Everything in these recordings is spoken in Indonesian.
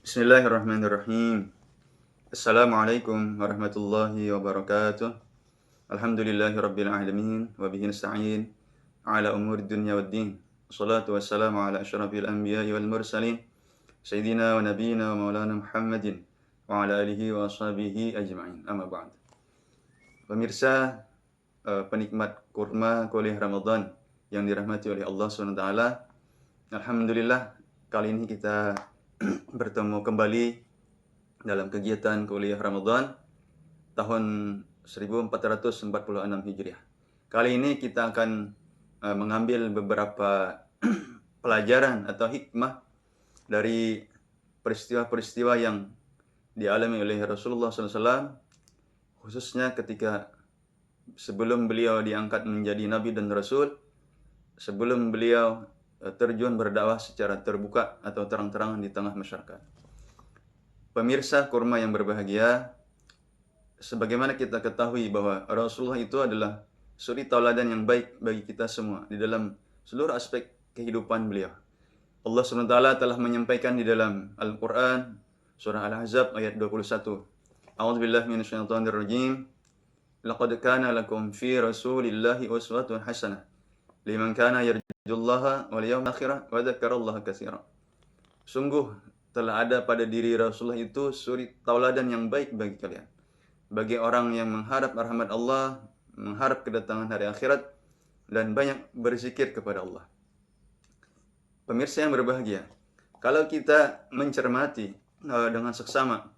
Bismillahirrahmanirrahim. Assalamualaikum warahmatullahi wabarakatuh. Alhamdulillahirabbil alamin wa bihi nasta'in ala umuri dunya waddin. Wassalatu wassalamu ala asyrafil anbiya'i wal mursalin sayyidina wa nabiyyina wa maulana Muhammadin wa ala alihi wa ashabihi ajma'in. Amma ba'd. Pemirsa, penikmat kurma kuliah Ramadan yang dirahmati oleh Allah SWT. Alhamdulillah, kali ini kita bertemu kembali dalam kegiatan kuliah Ramadan tahun 1446 Hijriah. Kali ini kita akan mengambil beberapa pelajaran atau hikmah dari peristiwa-peristiwa yang dialami oleh Rasulullah SAW, khususnya ketika sebelum beliau diangkat menjadi Nabi dan Rasul, sebelum beliau terjun berdakwah secara terbuka atau terang-terangan di tengah masyarakat. Pemirsa kurma yang berbahagia, sebagaimana kita ketahui bahwa Rasulullah itu adalah suri tauladan yang baik bagi kita semua di dalam seluruh aspek kehidupan beliau. Allah SWT telah menyampaikan di dalam Al-Quran, surah Al-Ahzab ayat 21. A'udzubillahi minasyaitonirrajim. Laqad kana lakum fi Rasulillahi uswatun hasanah liman kana yarjullaha wal yawmal akhir wa dzakarallaha katsiran. Sungguh telah ada pada diri Rasulullah itu suri tauladan yang baik bagi kalian, bagi orang yang mengharap rahmat Allah, mengharap kedatangan hari akhirat, dan banyak berzikir kepada Allah. Pemirsa yang berbahagia, kalau kita mencermati dengan seksama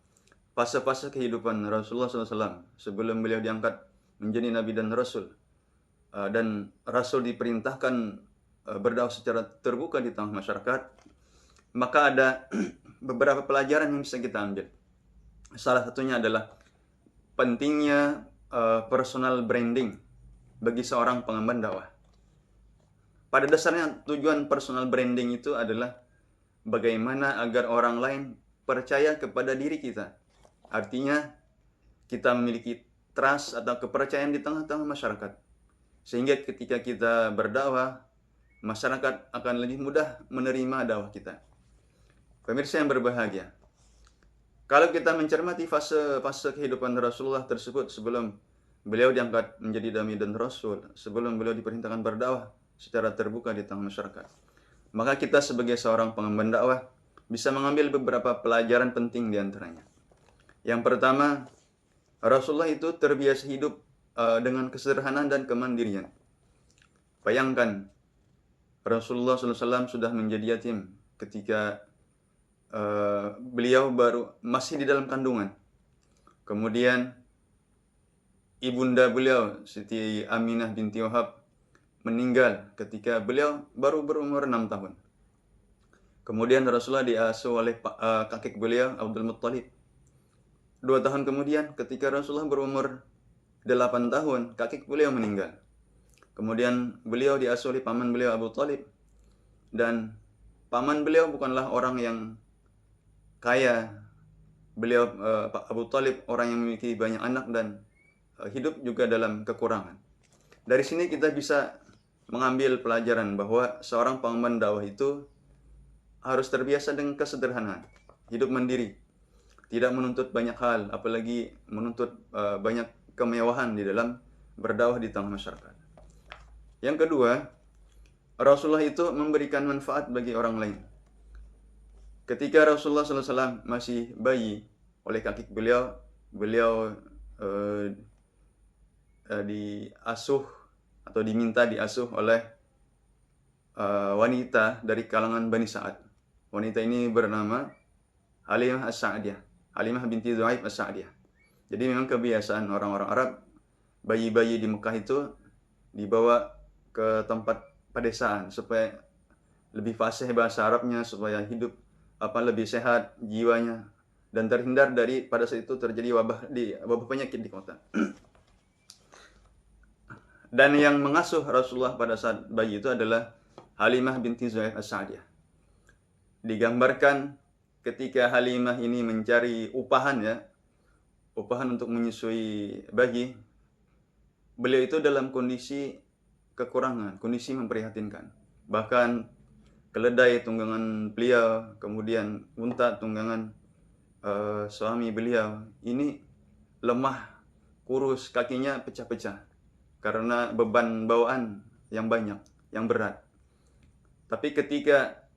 fase-fase kehidupan Rasulullah SAW sebelum beliau diangkat menjadi Nabi dan Rasul, dan Rasul diperintahkan berdakwah secara terbuka di tengah masyarakat, maka ada beberapa pelajaran yang bisa kita ambil. Salah satunya adalah pentingnya personal branding bagi seorang pengemban dakwah. Pada dasarnya tujuan personal branding itu adalah bagaimana agar orang lain percaya kepada diri kita. Artinya kita memiliki trust atau kepercayaan di tengah-tengah masyarakat, sehingga ketika kita berdakwah, masyarakat akan lebih mudah menerima dakwah kita. Pemirsa yang berbahagia, kalau kita mencermati fase-fase kehidupan Rasulullah tersebut sebelum beliau diangkat menjadi Nabi dan Rasul, sebelum beliau diperintahkan berdakwah secara terbuka di tengah masyarakat, maka kita sebagai seorang pengemban dakwah bisa mengambil beberapa pelajaran penting di antaranya. Yang pertama, Rasulullah itu terbiasa hidup dengan kesederhanaan dan kemandirian. Bayangkan, Rasulullah SAW sudah menjadi yatim ketika beliau baru masih di dalam kandungan. Kemudian ibunda beliau Siti Aminah binti Wahab meninggal ketika beliau baru berumur 6 tahun. Kemudian Rasulullah diasuh oleh kakek beliau Abdul Muttalib. 2 tahun kemudian ketika Rasulullah berumur 8 tahun, kakek beliau meninggal. Kemudian beliau diasuh oleh paman beliau Abu Talib. Dan paman beliau bukanlah orang yang kaya. Beliau Abu Talib orang yang memiliki banyak anak dan hidup juga dalam kekurangan. Dari sini kita bisa mengambil pelajaran bahwa seorang pengemban dakwah itu harus terbiasa dengan kesederhanaan, hidup mandiri, tidak menuntut banyak hal, apalagi menuntut banyak kemewahan di dalam berdakwah di tengah masyarakat. Yang kedua, Rasulullah itu memberikan manfaat bagi orang lain. Ketika Rasulullah SAW masih bayi, oleh kakek beliau diasuh atau diminta diasuh oleh wanita dari kalangan Bani Sa'ad. Wanita ini bernama Halimah As-Sa'diyah, Halimah binti Zuhaib As-Sa'diyah. Jadi memang kebiasaan orang-orang Arab, bayi-bayi di Mekah itu dibawa ke tempat pedesaan supaya lebih fasih bahasa Arabnya, supaya hidup lebih sehat jiwanya, dan terhindar dari pada saat itu terjadi wabah penyakit di kota. Dan yang mengasuh Rasulullah pada saat bayi itu adalah Halimah binti Zuhaib As-Sa'diyah. Digambarkan ketika Halimah ini mencari upahan untuk menyusui bayi, beliau itu dalam kondisi kekurangan, kondisi memprihatinkan. Bahkan keledai tunggangan beliau, kemudian unta tunggangan suami beliau ini lemah, kurus, kakinya pecah-pecah karena beban bawaan yang banyak, yang berat. Tapi ketika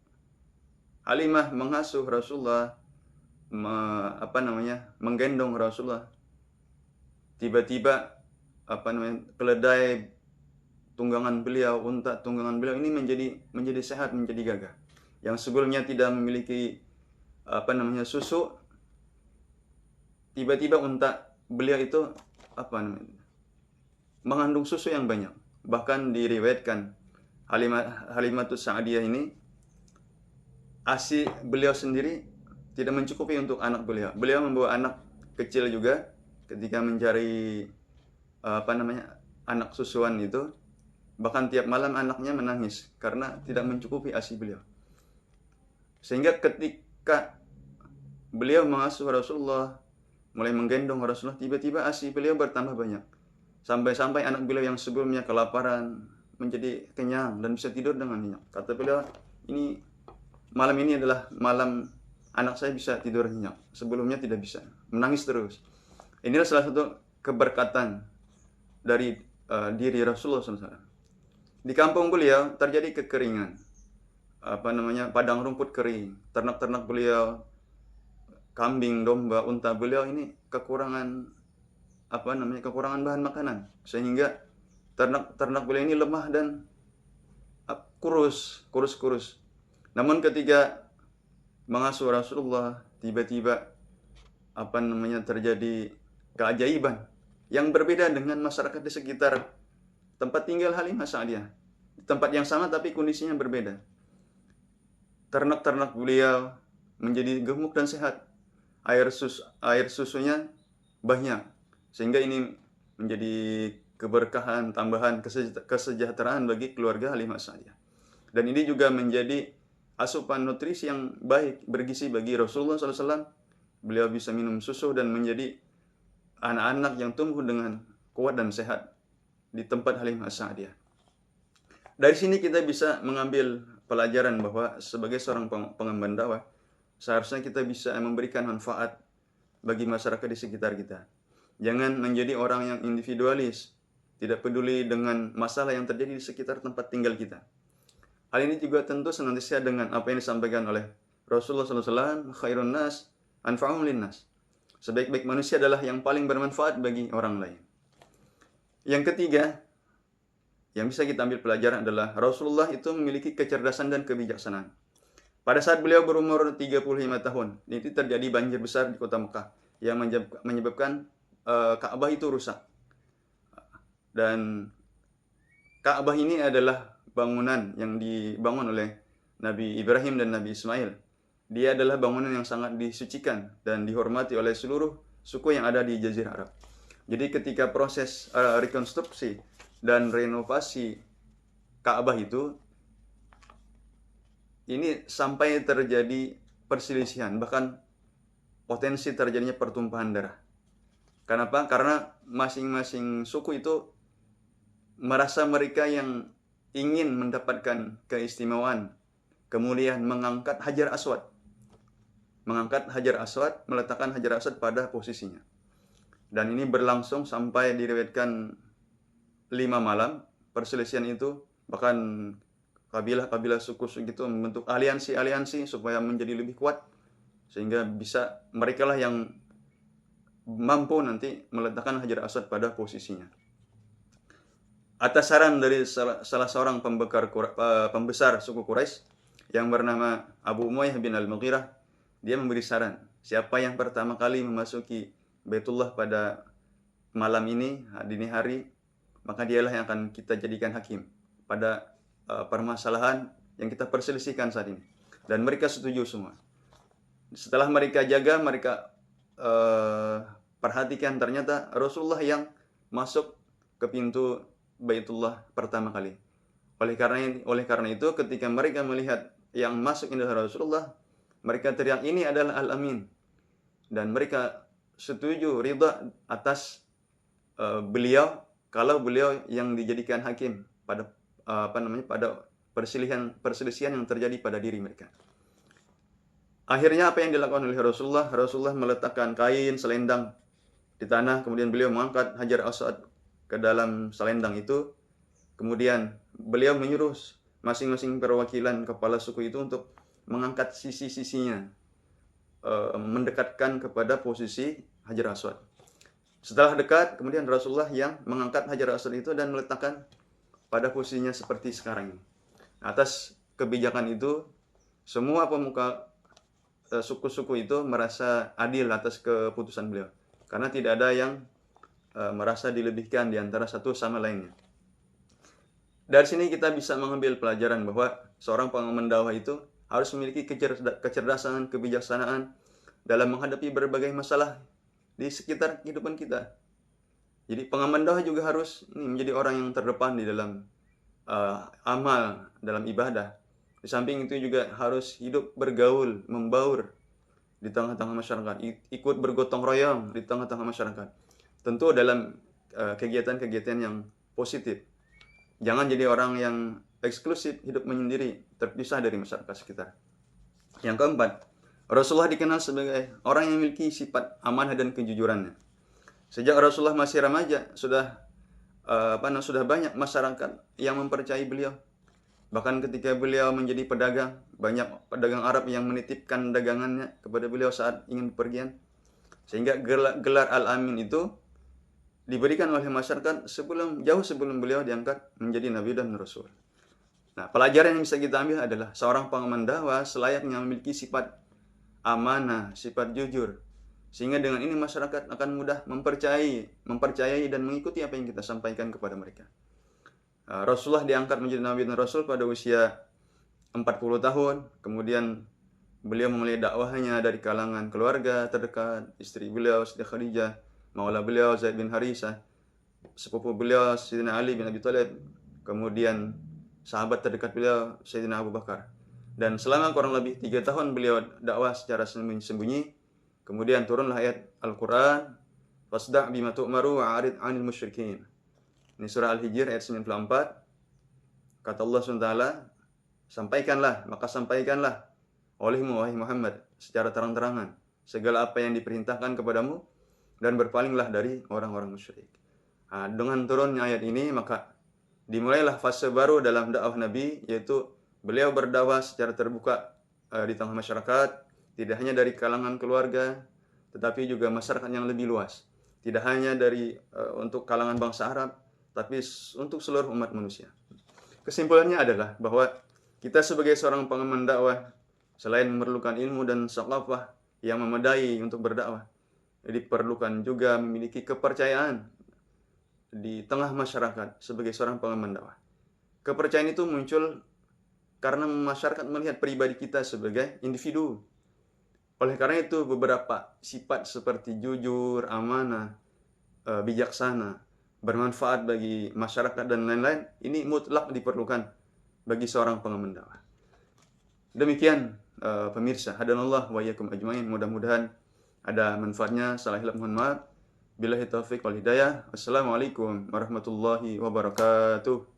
Halimah mengasuh Rasulullah, menggendong Rasulullah, tiba-tiba keledai tunggangan beliau, unta tunggangan beliau ini menjadi sehat, menjadi gagah. Yang sebelumnya tidak memiliki susu, tiba-tiba unta beliau itu mengandung susu yang banyak. Bahkan diriwayatkan Halimatus Sa'diyah ini ASI beliau sendiri tidak mencukupi untuk anak beliau. Beliau membawa anak kecil juga ketika mencari anak susuan itu. Bahkan tiap malam anaknya menangis karena tidak mencukupi ASI beliau. Sehingga ketika beliau mengasuh Rasulullah, mulai menggendong Rasulullah, tiba-tiba ASI beliau bertambah banyak. Sampai-sampai anak beliau yang sebelumnya kelaparan menjadi kenyang dan bisa tidur dengan nyenyak. Kata beliau, malam ini adalah malam anak saya bisa tidur nyenyak. Sebelumnya tidak bisa, menangis terus. Inilah salah satu keberkatan dari diri Rasulullah SAW. Di kampung beliau terjadi kekeringan, padang rumput kering. Ternak-ternak beliau, kambing, domba, unta beliau ini kekurangan bahan makanan, sehingga ternak beliau ini lemah dan kurus. Namun ketika mengasuh Rasulullah, tiba-tiba terjadi keajaiban yang berbeda dengan masyarakat di sekitar tempat tinggal Halimah Sa'diyah. Tempat yang sama tapi kondisinya berbeda. Ternak-ternak beliau menjadi gemuk dan sehat. Air susunya banyak. Sehingga ini menjadi keberkahan, tambahan kesejahteraan bagi keluarga Halimah Sa'diyah. Dan ini juga menjadi asupan nutrisi yang baik, bergizi bagi Rasulullah SAW. Beliau bisa minum susu dan menjadi anak-anak yang tumbuh dengan kuat dan sehat di tempat Halimah Sa'diyah. Dari sini kita bisa mengambil pelajaran bahwa sebagai seorang pengemban dakwah, seharusnya kita bisa memberikan manfaat bagi masyarakat di sekitar kita. Jangan menjadi orang yang individualis, tidak peduli dengan masalah yang terjadi di sekitar tempat tinggal kita. Hal ini juga tentu senantiasa dengan apa yang disampaikan oleh Rasulullah SAW, khairun nas anfa'uhum linnas. Sebaik-baik manusia adalah yang paling bermanfaat bagi orang lain. Yang ketiga, yang bisa kita ambil pelajaran adalah Rasulullah itu memiliki kecerdasan dan kebijaksanaan. Pada saat beliau berumur 35 tahun, itu terjadi banjir besar di kota Mekah yang menyebabkan Ka'bah itu rusak. Dan Ka'bah ini adalah bangunan yang dibangun oleh Nabi Ibrahim dan Nabi Ismail. Dia adalah bangunan yang sangat disucikan dan dihormati oleh seluruh suku yang ada di Jazirah Arab. Jadi ketika proses rekonstruksi dan renovasi Ka'bah itu, ini sampai terjadi perselisihan, bahkan potensi terjadinya pertumpahan darah. Kenapa? Karena masing-masing suku itu merasa mereka yang ingin mendapatkan keistimewaan, kemuliaan, mengangkat Hajar Aswad, meletakkan Hajar Aswad pada posisinya. Dan ini berlangsung sampai diriwayatkan 5 malam perselisihan itu. Bahkan kabilah-kabilah suku-suku itu membentuk aliansi-aliansi supaya menjadi lebih kuat, sehingga bisa mereka lah yang mampu nanti meletakkan Hajar Aswad pada posisinya. Atas saran dari salah seorang pembesar suku Quraisy yang bernama Abu Umayyah bin Al-Mughirah, dia memberi saran, siapa yang pertama kali memasuki Baitullah pada malam ini, dini hari, maka dialah yang akan kita jadikan hakim pada permasalahan yang kita perselisihkan saat ini. Dan mereka setuju semua. Setelah mereka jaga, mereka perhatikan, ternyata Rasulullah yang masuk ke pintu Baitullah pertama kali. Oleh karena itu, ketika mereka melihat yang masuk ini adalah Rasulullah, mereka teriak, ini adalah Al-Amin. Dan mereka setuju, ridha atas beliau, kalau beliau yang dijadikan hakim pada pada perselisihan yang terjadi pada diri mereka. Akhirnya apa yang dilakukan oleh Rasulullah? Rasulullah meletakkan kain selendang di tanah, kemudian beliau mengangkat Hajar Aswad ke dalam selendang itu. Kemudian beliau menyuruh masing-masing perwakilan kepala suku itu untuk mengangkat sisi-sisinya, mendekatkan kepada posisi Hajar Aswad. Setelah dekat, kemudian Rasulullah yang mengangkat Hajar Aswad itu dan meletakkan pada posisinya seperti sekarang ini. Atas kebijakan itu, semua pemuka suku-suku itu merasa adil atas keputusan beliau, karena tidak ada yang merasa dilebihkan di antara satu sama lainnya. Dari sini kita bisa mengambil pelajaran bahwa seorang pengemban dakwah itu harus memiliki kecerdasan, kebijaksanaan dalam menghadapi berbagai masalah di sekitar kehidupan kita. Jadi pengemban dakwah juga harus menjadi orang yang terdepan di dalam amal, dalam ibadah. Di samping itu juga harus hidup bergaul, membaur di tengah-tengah masyarakat, ikut bergotong royong di tengah-tengah masyarakat. Tentu dalam kegiatan-kegiatan yang positif. Jangan jadi orang yang eksklusif, hidup menyendiri, terpisah dari masyarakat sekitar. Yang keempat, Rasulullah dikenal sebagai orang yang memiliki sifat amanah dan kejujurannya. Sejak Rasulullah masih remaja, sudah banyak masyarakat yang mempercayai beliau. Bahkan ketika beliau menjadi pedagang, banyak pedagang Arab yang menitipkan dagangannya kepada beliau saat ingin bepergian. Sehingga gelar Al-Amin itu diberikan oleh masyarakat jauh sebelum beliau diangkat menjadi Nabi dan Rasul. Nah, pelajaran yang bisa kita ambil adalah seorang pengemban dakwah selayaknya memiliki sifat amanah, sifat jujur. Sehingga dengan ini masyarakat akan mudah mempercayai dan mengikuti apa yang kita sampaikan kepada mereka. Rasulullah diangkat menjadi Nabi dan Rasul pada usia 40 tahun. Kemudian beliau memulai dakwahnya dari kalangan keluarga terdekat, istri beliau Siti Khadijah, maula beliau Zaid bin Harisah, sepupu beliau Sayyidina Ali bin Abi Thalib, kemudian sahabat terdekat beliau Sayyidina Abu Bakar. Dan selama kurang lebih 3 tahun beliau dakwah secara sembunyi-sembunyi. Kemudian turunlah ayat Al-Quran, Fasda' bima tu'maru wa'arid 'anil musyrikin. Ini surah Al-Hijr ayat 94. Kata Allah SWT, sampaikanlah olehmu wahai Muhammad secara terang-terangan segala apa yang diperintahkan kepadamu dan berpalinglah dari orang-orang musyrik. Nah, dengan turunnya ayat ini maka dimulailah fase baru dalam dakwah Nabi, yaitu beliau berdakwah secara terbuka di tengah masyarakat, tidak hanya dari kalangan keluarga, tetapi juga masyarakat yang lebih luas. Tidak hanya untuk kalangan bangsa Arab, tapi untuk seluruh umat manusia. Kesimpulannya adalah bahwa kita sebagai seorang pengemban dakwah, selain memerlukan ilmu dan thaqafah yang memadai untuk berdakwah, diperlukan juga memiliki kepercayaan di tengah masyarakat sebagai seorang pengemban dakwah. Kepercayaan itu muncul karena masyarakat melihat pribadi kita sebagai individu. Oleh karena itu beberapa sifat seperti jujur, amanah, bijaksana, bermanfaat bagi masyarakat dan lain-lain, ini mutlak diperlukan bagi seorang pengemban dakwah. Demikian pemirsa, hadanallah wa iyyakum ajmain. Mudah-mudahan ada manfaatnya. Salah hilaf mohon maaf. Billahi taufiq wal hidayah. Wassalamualaikum warahmatullahi wabarakatuh.